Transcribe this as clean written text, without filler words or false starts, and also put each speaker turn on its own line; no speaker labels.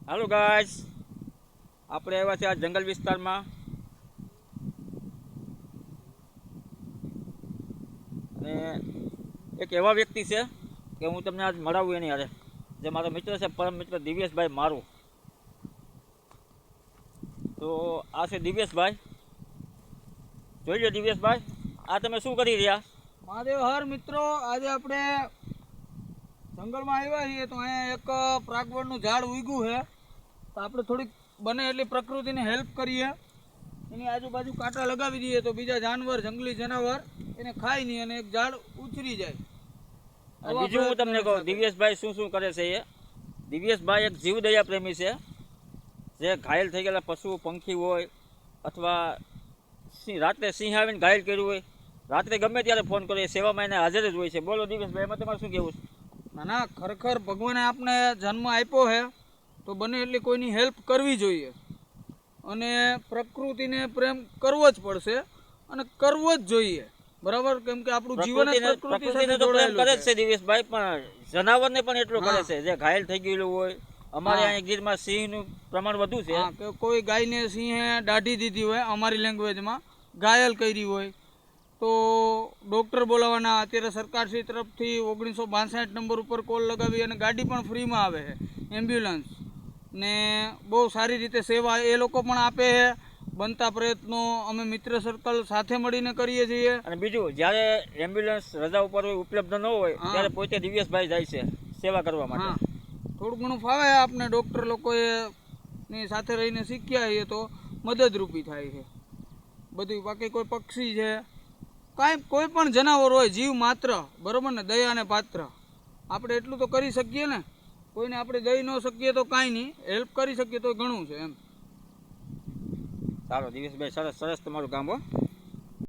હાલો guys, આપણે આવ્યા છે આ જંગલ વિસ્તારમાં અને એક એવા વ્યક્તિ છે કે હું તમને આજ મળાવું એની હારે, જે મારો મિત્ર છે, પરમ મિત્ર દિવ્યેશભાઈ મારું. તો આ છે દિવ્યેશભાઈ. જોઈ લો દિવ્યેશભાઈ, આ તમે શું કરી રહ્યા?
મહાદેવ હર મિત્રો, આજે આપણે જંગલમાં આવ્યા છીએ તો અહીંયા એક પ્રાગવડનું ઝાડ ઉગ્યું છે. તો આપણે થોડીક બને એટલી પ્રકૃતિને હેલ્પ કરીએ, એની આજુબાજુ કાંટા લગાવી દઈએ તો બીજા જાનવર, જંગલી જનાવર એને ખાય નહીં અને એક ઝાડ ઉછરી જાય.
અને બીજું હું તમને કહું, દિવ્યેશભાઈ શું શું કરે છે એ. દિવ્યેશભાઈ એક જીવદયા પ્રેમી છે, જે ઘાયલ થઈ ગયેલા પશુ પંખી હોય અથવા રાત્રે સિંહ આવીને ઘાયલ કર્યું હોય, રાત્રે ગમે ત્યારે ફોન કરે, સેવામાં એને હાજર જ હોય છે. બોલો દિવ્યેશભાઈ, એમાં તમારે શું કહેવું છે?
ના ના, ખરેખર ભગવાને આપણે જન્મ આપ્યો છે તો બને એટલી કોઈની હેલ્પ કરવી જોઈએ અને પ્રકૃતિને પ્રેમ કરવો જ પડશે અને કરવો જ જોઈએ, બરાબર? કેમ કે આપણું જીવન પ્રકૃતિ સાથે જોડાયેલું
કરે છે દિવ્યેશભાઈ, પણ જનાવરને પણ એટલું કરે છે જે ઘાયલ થઈ ગયેલું હોય. અમારે અહીંયા ગીરમાં સિંહનું પ્રમાણ વધુ છે.
કે કોઈ ગાયને સિંહે દાઢી દીધી હોય, અમારી લેંગ્વેજમાં ઘાયલ કરી હોય, તો ડૉક્ટર બોલાવવાના. અત્યારે સરકારશ્રી તરફથી 1962 નંબર ઉપર કોલ લગાવી અને ગાડી પણ ફ્રીમાં આવે છે, એમ્બ્યુલન્સ, ને બહુ સારી રીતે સેવા એ લોકો પણ આપે છે. બનતા પ્રયત્નો અમે મિત્ર સર્કલ સાથે મળીને કરીએ છીએ.
અને બીજું, જ્યારે એમ્બ્યુલન્સ રજા ઉપર હોય, ઉપલબ્ધ ન હોય, ત્યારે પોતે દિવ્યેશભાઈ જાય છે સેવા કરવા માટે.
થોડું ઘણું ફાવે આપને, ડૉક્ટર લોકોએ ની સાથે રહીને શીખ્યા છીએ તો મદદરૂપી થાય છે બધું. બાકી કોઈ પક્ષી છે, કોઈ પણ જનાવર હોય, જીવ માત્ર, બરોબર ને, દયાને પાત્ર, આપણે એટલું તો કરી શકીએ ને. કોઈને આપણે દઈ ન શકીએ તો કાંઈ નહીં, હેલ્પ કરી શકીએ તો ઘણું છે એમ.
સારો દિવ્યેશભાઈ, સરસ સરસ તમારું કામ હો.